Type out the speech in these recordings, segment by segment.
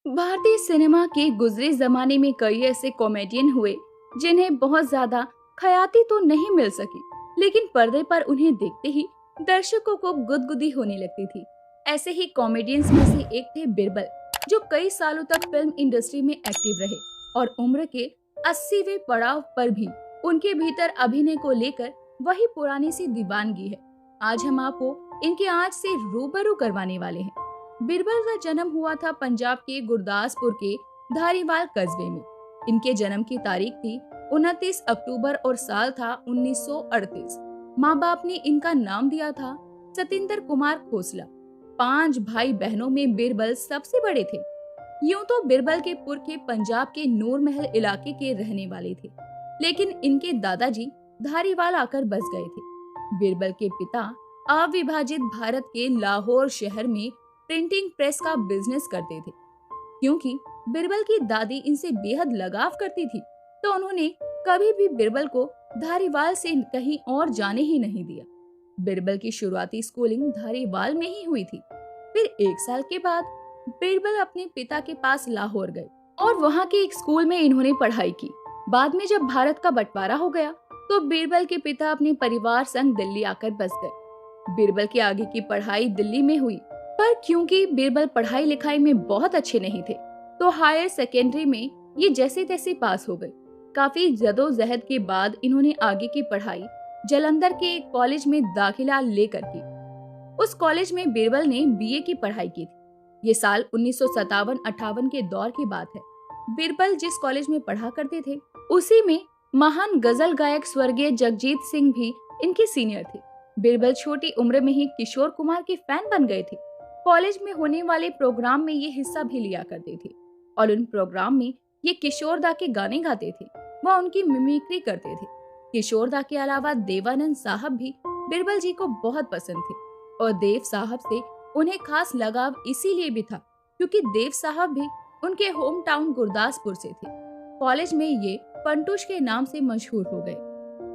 भारतीय सिनेमा के गुजरे जमाने में कई ऐसे कॉमेडियन हुए जिन्हें बहुत ज्यादा ख्याति तो नहीं मिल सकी, लेकिन पर्दे पर उन्हें देखते ही दर्शकों को गुदगुदी होने लगती थी। ऐसे ही कॉमेडियंस में से एक थे बिरबल, जो कई सालों तक फिल्म इंडस्ट्री में एक्टिव रहे और उम्र के 80वें पड़ाव पर भी उनके भीतर अभिनय को लेकर वही पुरानी सी दीवानगी है। आज हम आपको इनके आज से रूबरू करवाने वाले हैं। बिरबल का जन्म हुआ था पंजाब के गुरदासपुर के धारीवाल कस्बे में। इनके जन्म की तारीख थी 29 अक्टूबर और साल था 1938। माँ बाप ने इनका नाम दिया था सतिंदर कुमार खोसला। 5 भाई बहनों में बिरबल सबसे बड़े थे। यूं तो बिरबल के पुरखे पंजाब के नूर महल इलाके के रहने वाले थे, लेकिन इनके दादाजी धारीवाल आकर बस गए थे। बिरबल के पिता अविभाजित भारत के लाहौर शहर में प्रिंटिंग प्रेस का बिजनेस करते थे। क्योंकि बिरबल की दादी इनसे बेहद लगाव करती थी, तो उन्होंने कभी भी बिरबल को धारीवाल से कहीं और जाने ही नहीं दिया। बिरबल की शुरुआती स्कूलिंग धारीवाल में ही हुई थी। फिर 1 साल के बाद बिरबल अपने पिता के पास लाहौर गए और वहाँ के एक स्कूल में इन्होंने पढ़ाई की। बाद में जब भारत का बंटवारा हो गया, तो बिरबल के पिता अपने परिवार संग दिल्ली आकर बस गए। बिरबल की आगे की पढ़ाई दिल्ली में हुई, पर क्योंकि बिरबल पढ़ाई लिखाई में बहुत अच्छे नहीं थे, तो हायर सेकेंडरी में ये जैसे तैसे पास हो गए। काफी जदोजहद के बाद इन्होंने आगे की पढ़ाई जालंधर के एक कॉलेज में दाखिला लेकर की। उस कॉलेज में बिरबल ने बीए की पढ़ाई की थी। ये साल 1957-58 के दौर की बात है। बिरबल जिस कॉलेज में पढ़ा करते थे, उसी में महान गजल गायक स्वर्गीय जगजीत सिंह भी इनके सीनियर थे। बिरबल छोटी उम्र में ही किशोर कुमार के फैन बन गए थे। कॉलेज में होने वाले प्रोग्राम में ये हिस्सा भी लिया करते थे और उन प्रोग्राम में ये किशोरदा के गाने गाते थे, वह उनकी मिमिक्री करते थे। किशोरदा के अलावा देवानंद साहब भी बिरबल जी को बहुत पसंद थे और देव साहब से उन्हें खास लगाव इसीलिए भी था क्योंकि देव साहब भी उनके होम टाउन गुरदासपुर से थे। कॉलेज में ये पंटूश के नाम से मशहूर हो गए।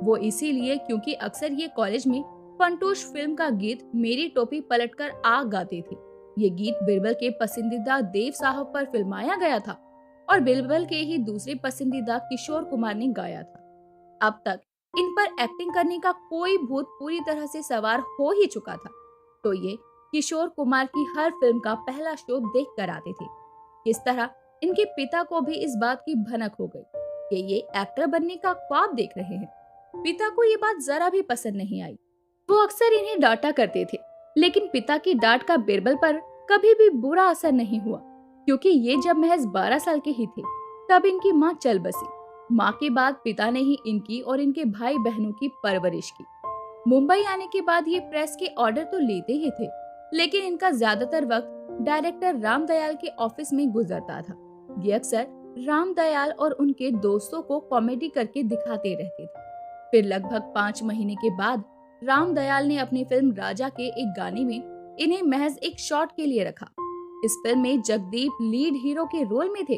वो इसीलिए क्योंकि अक्सर ये कॉलेज में पंटूश फिल्म का गीत मेरी टोपी पलटकर आग गाते थे। ये गीत बिरबल के पसंदीदा देव साहब पर फिल्माया गया था और बिरबल के ही दूसरे पसंदीदा किशोर कुमार ने गाया था। अब तक इन पर एक्टिंग करने का कोई भूत पूरी तरह से सवार हो ही चुका था, तो ये किशोर कुमार की हर फिल्म का पहला शो देख कर आते थे। इस तरह इनके पिता को भी इस बात की भनक हो गई कि ये एक्टर बनने का ख्वाब देख रहे हैं। पिता को ये बात जरा भी पसंद नहीं आई। वो अक्सर इन्हें डांटा करते थे, लेकिन पिता की डांट का बिरबल पर कभी भी बुरा असर नहीं हुआ, क्योंकि ये जब महज 12 साल के ही थे तब इनकी माँ चल बसी। माँ के बाद पिता ने ही इनकी और इनके भाई बहनों की परवरिश की। मुंबई आने के बाद ये प्रेस के ऑर्डर तो लेते ही थे, लेकिन इनका ज्यादातर वक्त डायरेक्टर रामदयाल के ऑफिस में गुजरता था। ये अक्सर रामदयाल और उनके दोस्तों को कॉमेडी करके दिखाते रहते थे। फिर लगभग 5 महीने के बाद रामदयाल ने अपनी फिल्म राजा के एक गाने में इन्हें महज एक शॉट के लिए रखा। इस फिल्म में जगदीप लीड हीरो के रोल में थे।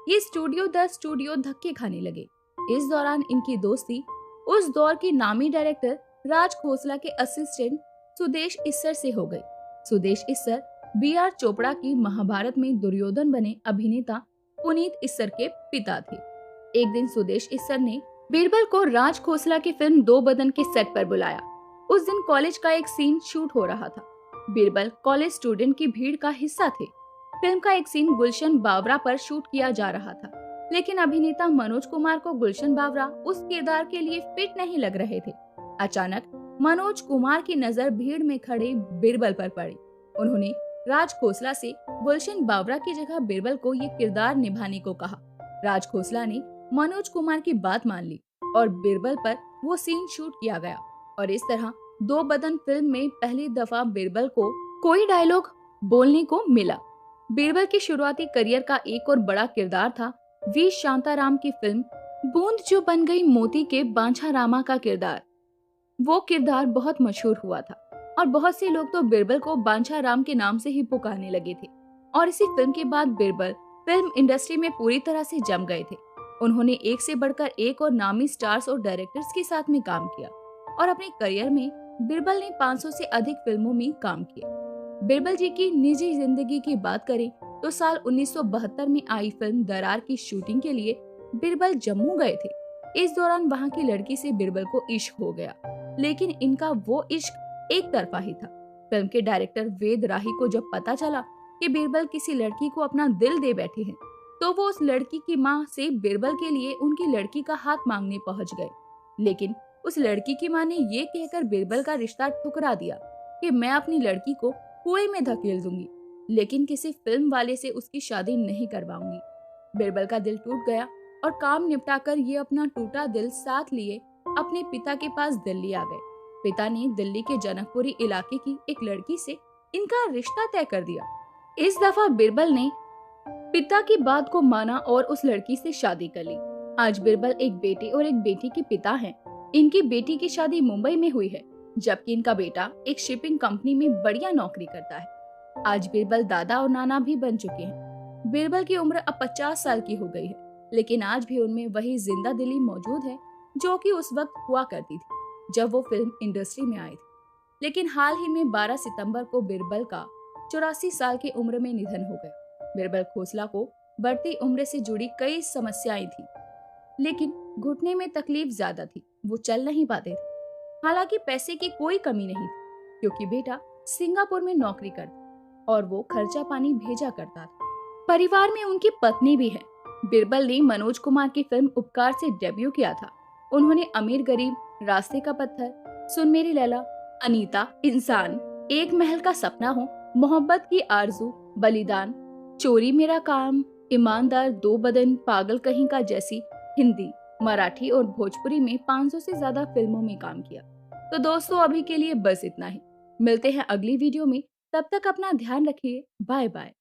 ये स्टूडियो धक्के खाने लगे। इस दौरान इनकी दोस्ती उस दौर की नामी डायरेक्टर राज खोसला के असिस्टेंट सुदेश इस्सर से हो गई। सुदेश इस्सर BR चोपड़ा की महाभारत में दुर्योधन बने अभिनेता पुनीत इस्सर के पिता थे। एक दिन सुदेश इस्सर ने बिरबल को राज खोसला की फिल्म दो बदन के सेट पर बुलाया। उस दिन कॉलेज का एक सीन शूट हो रहा था। बिरबल कॉलेज स्टूडेंट की भीड़ का हिस्सा थे। फिल्म का एक सीन गुलशन बावरा पर शूट किया जा रहा था, लेकिन अभिनेता मनोज कुमार को गुलशन बावरा उस किरदार के लिए फिट नहीं लग रहे थे। अचानक मनोज कुमार की नजर भीड़ में खड़े बिरबल पर पड़ी। उन्होंने राज खोसला से गुलशन बावरा की जगह बिरबल को ये किरदार निभाने को कहा। राज खोसला ने मनोज कुमार की बात मान ली और बिरबल पर वो सीन शूट किया गया और इस तरह दो बदन फिल्म में पहली दफा बिरबल को कोई डायलॉग बोलने को मिला। बिरबल के शुरुआती करियर का एक और बड़ा किरदार था वी शांताराम की फिल्म बूंद जो बन गई मोती के बांछा रामा का किरदार। वो किरदार बहुत मशहूर हुआ था और बहुत से लोग तो बिरबल को बांछा राम के नाम से ही पुकारने लगे थे। और इसी फिल्म के बाद बिरबल फिल्म इंडस्ट्री में पूरी तरह से जम गए थे। उन्होंने एक से बढ़कर एक और नामी स्टार्स और डायरेक्टर्स के साथ में काम किया और अपने करियर में बिरबल ने 500 से अधिक फिल्मों में काम किया। बिरबल जी की निजी जिंदगी की बात करें तो साल 1972 में आई फिल्म दरार की शूटिंग के लिए बिरबल जम्मू गए थे। इस दौरान वहां की लड़की से बिरबल को इश्क हो गया, लेकिन इनका वो इश्क एक तरफा ही था। फिल्म के डायरेक्टर वेद राही को जब पता चला कि बिरबल किसी लड़की को अपना दिल दे बैठे हैं, तो वो उस लड़की की माँ से बिरबल के लिए उनकी लड़की का हाथ मांगने पहुंच गए। लेकिन उस लड़की की माँ ने ये कहकर बिरबल का रिश्ता ठुकरा दिया कि मैं अपनी लड़की को कुएं में धकेल दूंगी, लेकिन किसी फिल्म वाले से उसकी शादी नहीं करवाऊंगी। बिरबल का दिल टूट गया और काम निपटाकर ये अपना टूटा दिल साथ लिए अपने पिता के पास दिल्ली आ गए। पिता ने दिल्ली के जनकपुरी इलाके की एक लड़की से इनका रिश्ता तय कर दिया। इस दफा बिरबल ने पिता की बात को माना और उस लड़की से शादी कर ली। आज बिरबल एक बेटे और एक बेटी के पिता हैं। इनकी बेटी की शादी मुंबई में हुई है, जबकि इनका बेटा एक शिपिंग कंपनी में बढ़िया नौकरी करता है। आज बिरबल दादा और नाना भी बन चुके हैं। बिरबल की उम्र अब 50 साल की हो गई है, लेकिन आज भी उनमें वही जिंदा दिली मौजूद है जो कि उस वक्त हुआ करती थी जब वो फिल्म इंडस्ट्री में आए थे। लेकिन हाल ही में 12 सितंबर को बिरबल का 84 साल की उम्र में निधन हो गया। बिरबल खोसला को बढ़ती उम्र से जुड़ी कई समस्याएं थी, लेकिन घुटने में तकलीफ ज्यादा थी, वो चल नहीं पाते थे। हालांकि पैसे की कोई कमी नहीं थी, क्योंकि बेटा सिंगापुर में नौकरी करता और वो खर्चा पानी भेजा करता था। परिवार में उनकी पत्नी भी है। बिरबल ने मनोज कुमार की फिल्म उपकार से डेब्यू किया था। उन्होंने अमीर गरीब, रास्ते का पत्थर, सुन मेरी लैला, अनीता, इंसान, एक महल का सपना हो, मोहब्बत की आरजू, बलिदान, चोरी मेरा काम, ईमानदार, दो बदन, पागल कहीं का जैसी हिंदी, मराठी और भोजपुरी में 500 से ज्यादा फिल्मों में काम किया। तो दोस्तों, अभी के लिए बस इतना ही। मिलते हैं अगली वीडियो में, तब तक अपना ध्यान रखिए। Bye bye.